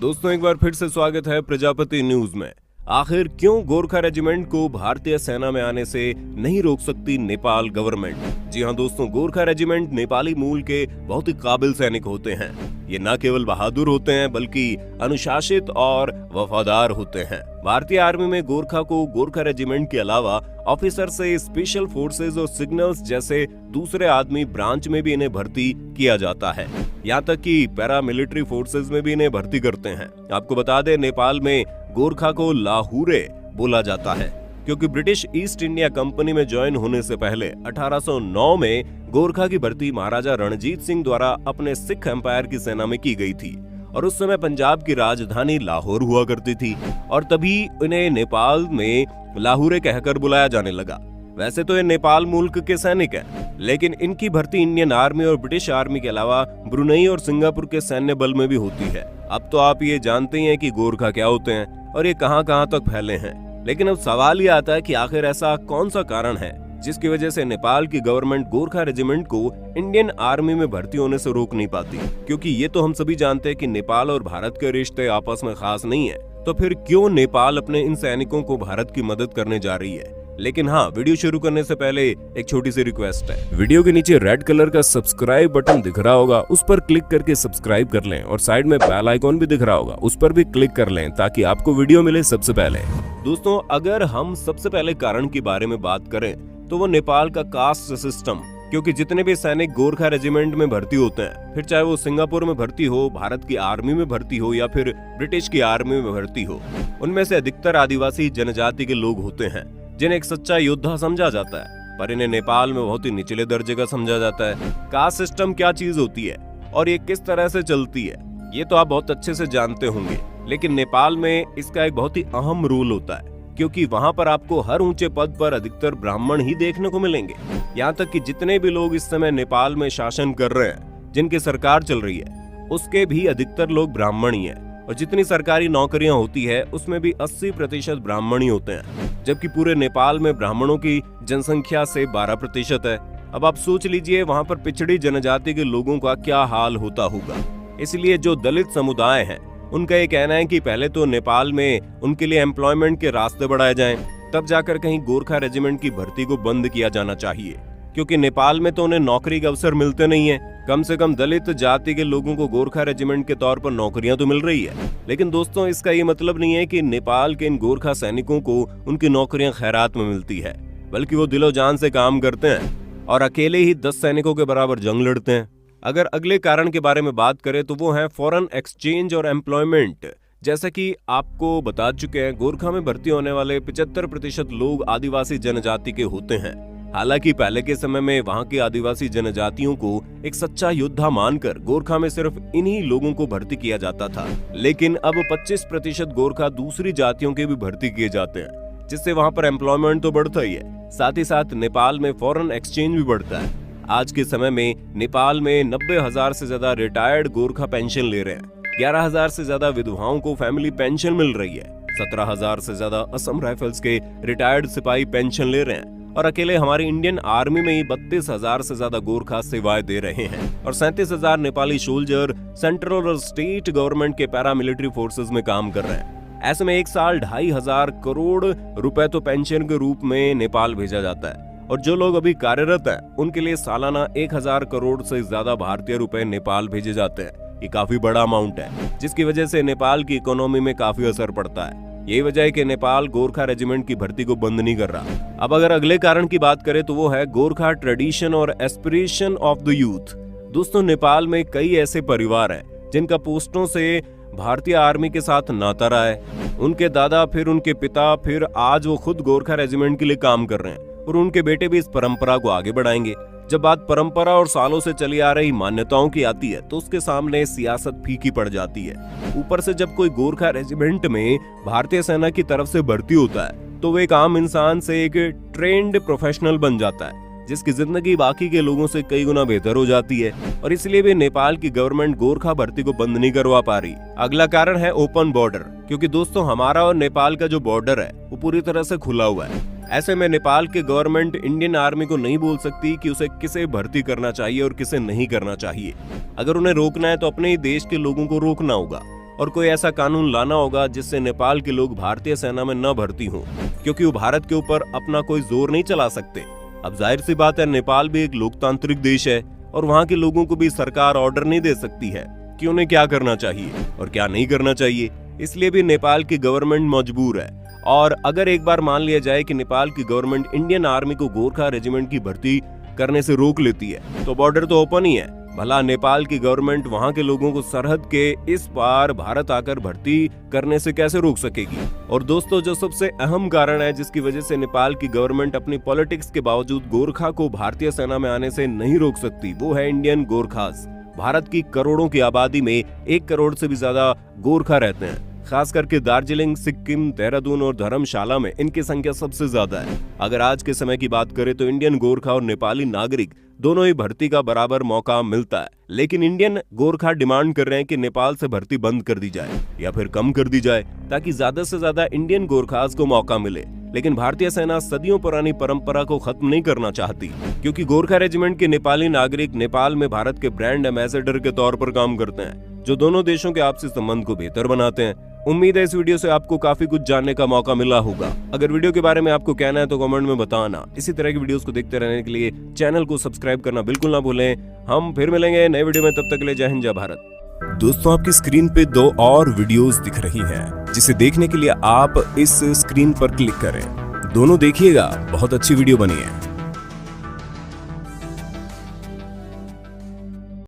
दोस्तों, एक बार फिर से स्वागत है प्रजापति न्यूज में। आखिर क्यों गोरखा रेजिमेंट को भारतीय सेना में आने से नहीं रोक सकती नेपाल गवर्नमेंट? जी हां दोस्तों, गोरखा रेजिमेंट नेपाली मूल के बहुत ही काबिल सैनिक होते हैं। ये न केवल बहादुर होते हैं बल्कि अनुशासित और वफादार होते हैं। भारतीय आर्मी में गोरखा को गोरखा रेजिमेंट के अलावा ऑफिसर से स्पेशल फोर्सेज और सिग्नल्स जैसे दूसरे आर्मी ब्रांच में भी इन्हें भर्ती किया जाता है। यहाँ तक कि पैरामिलिट्री फोर्सेज में भी इन्हें भर्ती करते हैं। आपको बता दें, नेपाल में गोरखा को लाहुरे बोला जाता है क्योंकि ब्रिटिश ईस्ट इंडिया कंपनी में ज्वाइन होने से पहले 1809 में गोरखा की भर्ती महाराजा रणजीत सिंह द्वारा अपने सिख एम्पायर की सेना में की गई थी और उस समय पंजाब की राजधानी लाहौर हुआ करती थी और तभी इन्हें नेपाल में लाहुरे कहकर बुलाया जाने लगा। वैसे तो ये नेपाल मुल्क के सैनिक हैं, लेकिन इनकी भर्ती इंडियन आर्मी और ब्रिटिश आर्मी के अलावा ब्रुनेई और सिंगापुर के सैन्य बल में भी होती है। अब तो आप ये जानते ही हैं कि गोरखा क्या होते हैं और ये कहां-कहां तक फैले हैं। लेकिन अब सवाल ये आता है कि आखिर ऐसा कौन सा कारण है जिसकी वजह से नेपाल की गवर्नमेंट गोरखा रेजिमेंट को इंडियन आर्मी में भर्ती होने से रोक नहीं पाती? क्योंकि ये तो हम सभी जानते हैं कि नेपाल और भारत के रिश्ते आपस में खास नहीं है, तो फिर क्यों नेपाल अपने इन सैनिकों को भारत की मदद करने जा रही है? लेकिन हाँ, वीडियो शुरू करने से पहले एक छोटी सी रिक्वेस्ट है। वीडियो के नीचे रेड कलर का सब्सक्राइब बटन दिख रहा होगा, उस पर क्लिक करके सब्सक्राइब कर लें और साइड में बेल आइकॉन भी दिख रहा होगा, उस पर भी क्लिक कर लें ताकि आपको वीडियो मिले सबसे पहले। दोस्तों, अगर हम सबसे पहले कारण के बारे में बात करें तो वो नेपाल का कास्ट सिस्टम। क्योंकि जितने भी सैनिक गोरखा रेजिमेंट में भर्ती होते हैं, फिर चाहे वो सिंगापुर में भर्ती हो, भारत की आर्मी में भर्ती हो या फिर ब्रिटिश की आर्मी में भर्ती हो, उनमें से अधिकतर आदिवासी जनजाति के लोग होते हैं जिन्हें एक सच्चा योद्धा समझा जाता है, पर इन्हें नेपाल में बहुत ही निचले दर्जे का समझा जाता है। कास्ट सिस्टम क्या चीज होती है और ये किस तरह से चलती है, ये तो आप बहुत अच्छे से जानते होंगे, लेकिन नेपाल में इसका एक बहुत ही अहम रोल होता है क्योंकि वहाँ पर आपको हर ऊंचे पद पर अधिकतर ब्राह्मण ही देखने को मिलेंगे। यहाँ तक कि जितने भी लोग इस समय नेपाल में शासन कर रहे हैं, जिनकी सरकार चल रही है, उसके भी अधिकतर लोग ब्राह्मण ही हैं और जितनी सरकारी नौकरियां होती है उसमें भी 80% ब्राह्मण ही होते हैं, जबकि पूरे नेपाल में ब्राह्मणों की जनसंख्या से 12% है। अब आप सोच लीजिए वहाँ पर पिछड़ी जनजाति के लोगों का क्या हाल होता होगा। इसलिए जो दलित समुदाय हैं, उनका ये कहना है कि पहले तो नेपाल में उनके लिए एम्प्लॉयमेंट के रास्ते बढ़ाए जाएं, तब जाकर कहीं गोरखा रेजिमेंट की भर्ती को बंद किया जाना चाहिए, क्योंकि नेपाल में तो उन्हें नौकरी के अवसर मिलते नहीं है। कम से कम दलित जाति के लोगों को गोरखा रेजिमेंट के तौर पर नौकरियां तो मिल रही है। लेकिन दोस्तों, इसका ये मतलब नहीं है कि नेपाल के इन गोरखा सैनिकों को उनकी नौकरियां खैरात में मिलती है, बल्कि वो दिलो जान से काम करते हैं और अकेले ही 10 सैनिकों के बराबर जंग लड़ते हैं। अगर अगले कारण के बारे में बात करें तो वो है फॉरेन एक्सचेंज और एम्प्लॉयमेंट। जैसा कि आपको बता चुके हैं, गोरखा में भर्ती होने वाले 75% लोग आदिवासी जनजाति के होते हैं। हालांकि पहले के समय में वहां की आदिवासी जनजातियों को एक सच्चा योद्धा मानकर गोरखा में सिर्फ इन्हीं लोगों को भर्ती किया जाता था, लेकिन अब 25% गोरखा दूसरी जातियों के भी भर्ती किए जाते हैं, जिससे वहां पर एम्प्लॉयमेंट तो बढ़ता ही है, साथ ही साथ नेपाल में फॉरेन एक्सचेंज भी बढ़ता है। आज के समय में नेपाल में 90,000 से ज्यादा रिटायर्ड गोरखा पेंशन ले रहे हैं, 11,000 से ज्यादा विधवाओं को फैमिली पेंशन मिल रही है, 17,000 से ज्यादा असम राइफल्स के रिटायर्ड सिपाही पेंशन ले रहे हैं और अकेले हमारी इंडियन आर्मी में ही 32,000 से ज्यादा गोरखा सेवाएं दे रहे हैं और 37,000 नेपाली सोल्जर सेंट्रल और स्टेट गवर्नमेंट के पैरामिलिट्री फोर्सेज में काम कर रहे हैं। ऐसे में एक साल 2,500 करोड़ रुपए तो पेंशन के रूप में नेपाल भेजा जाता है और जो लोग अभी कार्यरत हैं उनके लिए सालाना 1,000 करोड़ से ज्यादा भारतीय रुपए नेपाल भेजे जाते हैं। ये काफी बड़ा अमाउंट है, जिसकी वजह से नेपाल की इकोनॉमी में काफी असर पड़ता है। यही वजह है कि नेपाल गोरखा रेजिमेंट की भर्ती को बंद नहीं कर रहा। अब अगर अगले कारण की बात करें तो वो है गोरखा ट्रेडिशन और एस्पिरेशन ऑफ द यूथ। दोस्तों, नेपाल में कई ऐसे परिवार हैं जिनका पोस्टों से भारतीय आर्मी के साथ नाता रहा है। उनके दादा, फिर उनके पिता, फिर आज वो खुद गोरखा रेजिमेंट के लिए काम कर रहे हैं और उनके बेटे भी इस परंपरा को आगे बढ़ाएंगे। जब बात परंपरा और सालों से चली आ रही मान्यताओं की आती है तो उसके सामने सियासत फीकी पड़ जाती है। ऊपर से जब कोई गोरखा रेजिमेंट में भारतीय सेना की तरफ से भर्ती होता है तो वो एक आम इंसान से एक ट्रेंड प्रोफेशनल बन जाता है, जिसकी जिंदगी बाकी के लोगों से कई गुना बेहतर हो जाती है और इसलिए भी नेपाल की गवर्नमेंट गोरखा भर्ती को बंद नहीं करवा पा रही। अगला कारण है ओपन बॉर्डर, क्योंकि दोस्तों हमारा और नेपाल का जो बॉर्डर है वो पूरी तरह से खुला हुआ है। ऐसे में नेपाल के गवर्नमेंट इंडियन आर्मी को नहीं बोल सकती कि उसे किसे भर्ती करना चाहिए और किसे नहीं करना चाहिए। अगर उन्हें रोकना है तो अपने ही देश के लोगों को रोकना होगा और कोई ऐसा कानून लाना होगा जिससे नेपाल के लोग भारतीय सेना में न भर्ती हों, क्योंकि वो भारत के ऊपर अपना कोई जोर नहीं चला सकते। अब जाहिर सी बात है, नेपाल भी एक लोकतांत्रिक देश है और वहाँ के लोगों को भी सरकार ऑर्डर नहीं दे सकती है कि उन्हें क्या करना चाहिए और क्या नहीं करना चाहिए। इसलिए भी नेपाल की गवर्नमेंट मजबूर है। और अगर एक बार मान लिया जाए कि नेपाल की गवर्नमेंट इंडियन आर्मी को गोरखा रेजिमेंट की भर्ती करने से रोक लेती है तो बॉर्डर तो ओपन ही है। भला नेपाल की गवर्नमेंट वहां के लोगों को सरहद के इस पार भारत आकर भर्ती करने से कैसे रोक सकेगी। और दोस्तों, जो सबसे अहम कारण है जिसकी वजह से नेपाल की गवर्नमेंट अपनी पॉलिटिक्स के बावजूद गोरखा को भारतीय सेना में आने से नहीं रोक सकती, वो है इंडियन गोरखास। भारत की करोड़ों की आबादी में 1 करोड़ से भी ज्यादा गोरखा रहते हैं। खास करके दार्जिलिंग, सिक्किम, देहरादून और धर्मशाला में इनकी संख्या सबसे ज्यादा है। अगर आज के समय की बात करें तो इंडियन गोरखा और नेपाली नागरिक दोनों ही भर्ती का बराबर मौका मिलता है। लेकिन इंडियन गोरखा डिमांड कर रहे हैं कि नेपाल से भर्ती बंद कर दी जाए या फिर कम कर दी जाए, ताकि ज्यादा से ज्यादा इंडियन गोरखास को मौका मिले। लेकिन भारतीय सेना सदियों पुरानी परंपरा को खत्म नहीं करना चाहती, क्योंकि गोरखा रेजिमेंट के नेपाली नागरिक नेपाल में भारत के ब्रांड एम्बेसडर के तौर पर काम करते हैं, जो दोनों देशों के आपसी संबंध को बेहतर बनाते हैं। उम्मीद है इस वीडियो से आपको काफी कुछ जानने का मौका मिला होगा। अगर वीडियो के बारे में आपको कहना है तो कमेंट में बताना। इसी तरह की वीडियोस को देखते रहने के लिए चैनल को सब्सक्राइब करना बिल्कुल ना भूलें। हम फिर मिलेंगे नए वीडियो में, तब तक के लिए जय हिंद, जय भारत। दोस्तों, आपकी स्क्रीन पे 2 और वीडियोस दिख रही हैं, जिसे देखने के लिए आप इस स्क्रीन पर क्लिक करें। दोनों देखिएगा, बहुत अच्छी वीडियो बनी है।